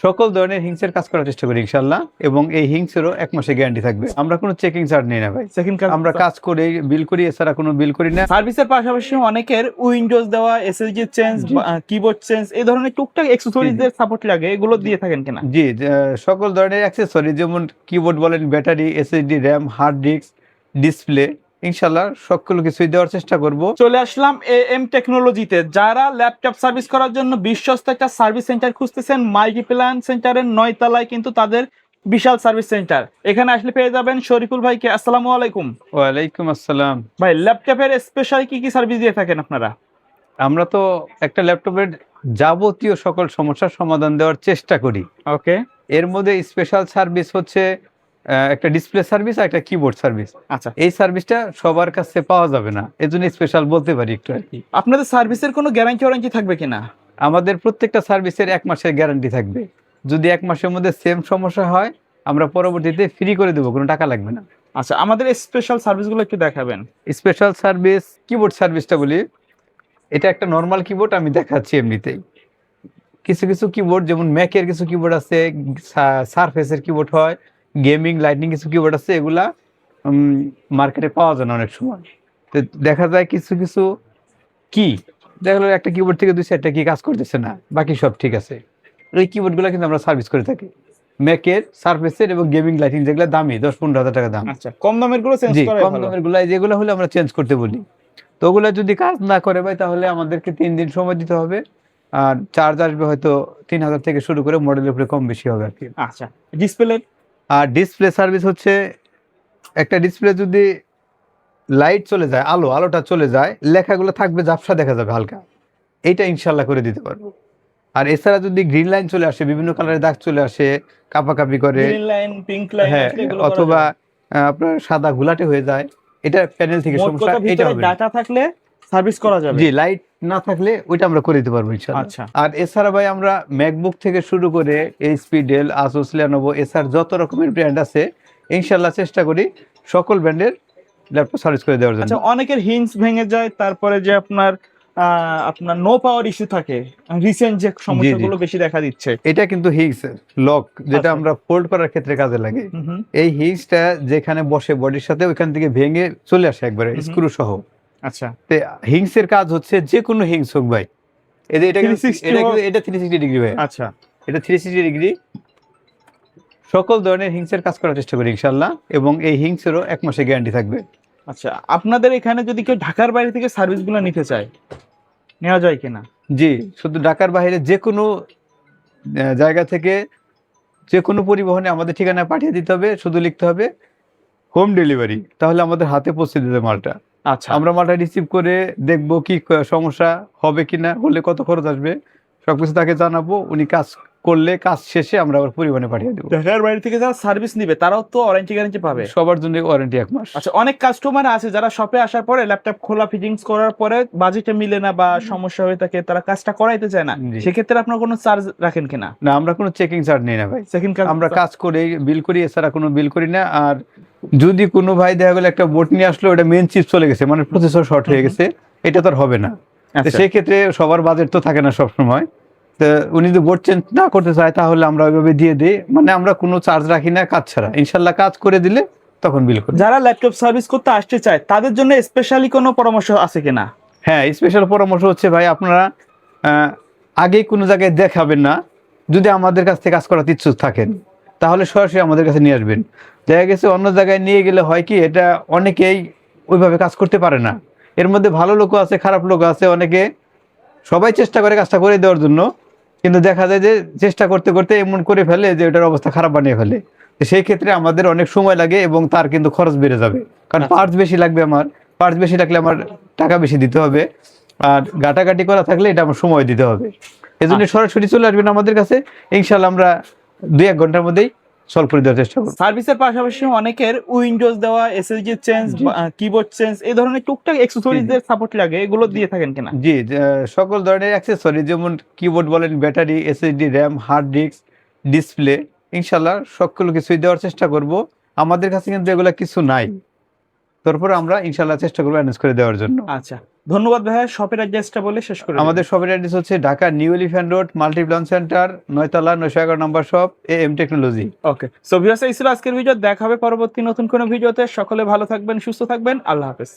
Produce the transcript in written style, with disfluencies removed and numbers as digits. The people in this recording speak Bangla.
সকল ধরনের হিংসের কাজ করার চেষ্টা করি ইনশাল্লাহ, এবং এই হিংসেরও 1 মাসের গ্যারান্টি থাকবে। আমরা কোনো চেকিং চার্জ নেই না ভাই। আমরা কাজ করে বিল করি, এছাড়া কোনো বিল করি না। সার্ভিসের পাশাপাশি অনেকের উইন্ডোজ দেওয়া, এসএসডি চেঞ্জ, কিবোর্ড চেঞ্জ, এই ধরনের টুকটাক অ্যাকসেসরিজের সাপোর্ট লাগে, এগুলো দিয়ে থাকেন কিনা? জি, সকল ধরনের অ্যাকসেসরি, যেমন কিবোর্ড বলেন, battery, SSD, RAM, hard disk, display, ইনশাল্লাহ সকল কিছুই দেওয়ার চেষ্টা করব। চলে আসলাম এএম টেকনোলজিতে। যারা ল্যাপটপ সার্ভিস করার জন্য বিশ্বস্ত একটা সার্ভিস সেন্টার খুঁজতেছেন, মাল্টিপ্ল্যান সেন্টারের 9 তলায় কিন্তু তাদের বিশাল সার্ভিস সেন্টার। এখানে আসলে পেয়ে যাবেন শরীফুল ভাইকে। আসসালামু আলাইকুম। ওয়ালাইকুম আসসালাম। ভাই, ল্যাপটপের স্পেশাল কি কি সার্ভিস দিয়ে থাকেন আপনারা? আমরা তো একটা ল্যাপটপের যাবতীয় সকল সমস্যার সমাধান দেওয়ার চেষ্টা করি। ওকে। এর মধ্যে স্পেশাল সার্ভিস হচ্ছে একটা ডিসপ্লে সার্ভিস আর একটা কিবোর্ড সার্ভিস। আচ্ছা, এই সার্ভিসটা সবার কাছে পাওয়া যাবে না, এজন্য স্পেশাল বলতে পারি একটু আর কি। আপনাদের সার্ভিসের কোনো ওয়ারেন্টি থাকবে কিনা? আমাদের প্রত্যেকটা সার্ভিসের 1 মাসের গ্যারান্টি থাকবে। যদি 1 মাসের মধ্যে সেম সমস্যা হয়, আমরা পরবর্তীতে ফ্রি করে দেবো, কোনো টাকা লাগবে না। আচ্ছা, আমাদের স্পেশাল সার্ভিসগুলো একটু দেখাবেন। স্পেশাল সার্ভিস কিবোর্ড সার্ভিসটা বলি, এটা একটা নর্মাল কিবোর্ড আমি দেখাচ্ছি এমনিতেই। কিছু কিছু কিবোর্ড, যেমন ম্যাকের কিছু কিবোর্ড আছে, সারফেসের কিবোর্ড হয়, গেমিং লাইটনিং কিছু কিবোর্ড আছে, এগুলা মার্কেটে পাওয়া যায় না অনেক সময়। তো দেখা যায় কিছু কিছু কি দেখা গেলো একটা কিবোর্ড থেকে 2-4টা কি কাজ করতেছে না, বাকি সব ঠিক আছে। এই কিবোর্ডগুলো কিন্তু আমরা সার্ভিস করে থাকি, ম্যাকের, সারফেসের এবং গেমিং লাইটিং, যেগুলো দামি 10-15 হাজার টাকা দাম। আচ্ছা, কম দামের গুলো চেঞ্জ জি, করা কম দামের গুলো যেগুলো হলে আমরা চেঞ্জ করতে বলি। তো ওগুলো যদি কাজ না করে ভাই, তাহলে আমাদেরকে 3 দিন সময় দিতে হবে। আর চার্জ আসবে হয়তো 3000 থেকে শুরু করে, মডেলের উপরে কম বেশি হবে আর কি। আচ্ছা, ডিসপ্লে? আর ডিসপ্লে সার্ভিস হচ্ছে, একটা ডিসপ্লে যদি লাইট চলে যায়, আলোটা চলে যায়, লেখাগুলো থাকবে ঝাপসা, দেখা যাবে হালকা, এইটা ইনশাল্লাহ করে দিতে পারবো। আর এছাড়া যদি গ্রিন লাইন চলে আসে, বিভিন্ন কালারের দাগ চলে আসে, কাপাকাপি করে, গ্রিন লাইন, পিঙ্ক লাইন, হ্যাঁ, এগুলো অথবা আপনার সাদা ঘোলাটে হয়ে যায়, এটা প্যানেল থেকে সমস্যা, এটা হবে না। ডাটা থাকলে সার্ভিস করা যাবে। জি, লাইট না থাকলে ওইটা আমরা করে দিতে পারবো ইনশাআল্লাহ। আচ্ছা। আর এছাড়া ভাই, আমরা ম্যাকবুক থেকে শুরু করে এইচপি, ডেল, আসুস, লেনোভো, এছাড়া যত রকমের ব্র্যান্ড আছে, ইনশাআল্লাহ চেষ্টা করি সকল ব্র্যান্ডের ল্যাপটপ সার্ভিস করে দেওয়ার জন্য। আচ্ছা, অনেকের হিংস ভেঙে যায়, তারপরে যে আপনার নো পাওয়ার ইস্যু থাকে, রিসেন্ট যে সমস্যাগুলো বেশি দেখা দিচ্ছে, এটা কিন্তু হিংস লক, যেটা আচ্ছা। আমরা ফোল্ড করার ক্ষেত্রে কাজে লাগে। হুম। এই হিংসটা যেখানে বসে বডির সাথে, ওইখান থেকে ভেঙে চলে আসে একবারে স্ক্রু সহ। আচ্ছা, তো হিংসের কাজ হচ্ছে যে কোনো হিংস হোক ভাই, এটা 360 ডিগ্রি ভাই। আচ্ছা, এটা 360 ডিগ্রি, সকল ধরনের হিংসের কাজ করার চেষ্টা করি ইনশাল্লাহ, এবং এই হিংসেরও 1 মাসের গ্যারান্টি থাকবে। আচ্ছা। আপনাদের এখানে যদি কেউ ঢাকার বাইরে থেকে সার্ভিসগুলো নিতে চায়, নেওয়া যায় কিনা? জি, শুধু ঢাকার বাইরে যে কোনো জায়গা থেকে, যে কোনো পরিবহনে আমাদের ঠিকানায় পাঠিয়ে দিতে হবে, শুধু লিখতে হবে হোম ডেলিভারি, তাহলে আমাদের হাতে পৌঁছে দিতে মালটা। আচ্ছা, আমরা মালটা রিসিভ করে দেখবো কি সমস্যা হবে কিনা, হলে কত খরচ আসবে, সবকিছু তাকে জানাবো। উনি কাজ করলে, কাজ শেষে আমরা আবার পরিবহনে পাঠিয়ে দেবো। ঢাকার বাইরে থেকে যারা সার্ভিস নিবে তারাও তো ওয়ারেন্টি গ্যারান্টি পাবে? সবার জন্য ওয়ারেন্টি 1 মাস। আচ্ছা, অনেক কাস্টমার আছে যারা শপে আসার পরে ল্যাপটপ খোলা, ফিটিংস করার পরে বাজেটে মিলে না বা সমস্যা হয়ে থাকে, তারা কাজটা করাইতে চায় না, সেক্ষেত্রে আপনার কোনো চার্জ রাখেন কিনা? না, আমরা কোনো চেকিং চার্জ নেই না ভাই। আমরা কাজ করে বিল করি, এছাড়া কোনো বিল করি না। আর যদি কোনো ভাই দেখা গেলো একটা বোর্ড নিয়ে আসলো, ওটা মেন চিপ চলে গেছে, মানে প্রসেসর শর্ট হয়ে গেছে, এটা তো আর হবে না। তো সেই ক্ষেত্রে সবার বাজেট তো থাকে না সব সময়। তো উনি যদি বোর্ড চেঞ্জ না করতে চায়, তাহলে আমরা ওইভাবে দিয়ে দিই, মানে আমরা কোনো চার্জ রাখি না কাজ ছাড়া। ইনশাল্লাহ কাজ করে দিলে তখন বিল করি। যারা ল্যাপটপ সার্ভিস করতে আসতে চায় তাদের জন্য স্পেশালি কোনো পরামর্শ আছে কিনা? হ্যাঁ, স্পেশাল পরামর্শ হচ্ছে ভাই, আপনারা আগেই কোনো জায়গায় দেখাবেন না। যদি আমাদের কাছ থেকে কাজ করাতে ইচ্ছুক থাকেন, তাহলে সরাসরি আমাদের কাছে নিয়ে আসবেন। দেখা গেছে অন্য জায়গায় নিয়ে গেলে হয় কি, এটা অনেকেই ওইভাবে কাজ করতে পারে না। এর মধ্যে ভালো লোকও আছে, খারাপ লোক আছে, অনেকে সবাই চেষ্টা করে কাজটা করে দেওয়ার জন্য, কিন্তু দেখা যায় যে চেষ্টা করতে করতে এমন করে ফেলে যে ওটার অবস্থা খারাপ বানিয়ে ফেলে। সেই ক্ষেত্রে আমাদের অনেক সময় লাগে, এবং তার কিন্তু খরচ বেড়ে যাবে, কারণ পার্টস বেশি লাগবে। পার্টস বেশি লাগলে আমার টাকা বেশি দিতে হবে, আর ঘাটাঘাটি করা থাকলে এটা আমার সময় দিতে হবে। এই জন্য সরাসরি চলে আসবেন আমাদের কাছে, ইনশাল্লাহ আমরা 2-1 ঘন্টার মধ্যেই সলভ করে দেওয়ার চেষ্টা করব। সার্ভিসের পাশাপাশি অনেকের উইন্ডোজ দেওয়া, এসএসডি চেঞ্জ, কিবোর্ড চেঞ্জ, এই ধরনের টুকটাক অ্যাকসেসরিজের সাপোর্ট লাগে, এগুলো দিয়ে থাকেন কিনা? জি, সকল ধরনের অ্যাকসেসরি, যেমন কিবোর্ড বলেন, battery, SSD, RAM, hard disk, display, ইনশাল্লাহ সকল কিছুই দেওয়ার চেষ্টা করব। আমাদের কাছে কিন্তু এগুলা কিছু নাই, তো তারপরে আমরা ইনশাল্লাহ চেষ্টা করবো অ্যারেঞ্জ করে দেওয়ার জন্য। আচ্ছা, ধন্যবাদ ভাইয়া। শপের অ্যাড্রেসটা বলে শেষ করে আমাদের শপের অ্যাড্রেস হচ্ছে Dhaka new elephant road Multiplan centre 9 তলা 911 number shop AM technology. Okay, so viewers, এই ছিল আজকের ভিডিও। দেখা হবে পরবর্তী নতুন কোনো ভিডিওতে। সকলে ভালো থাকবেন, সুস্থ থাকবেন। আল্লাহ হাফেজ।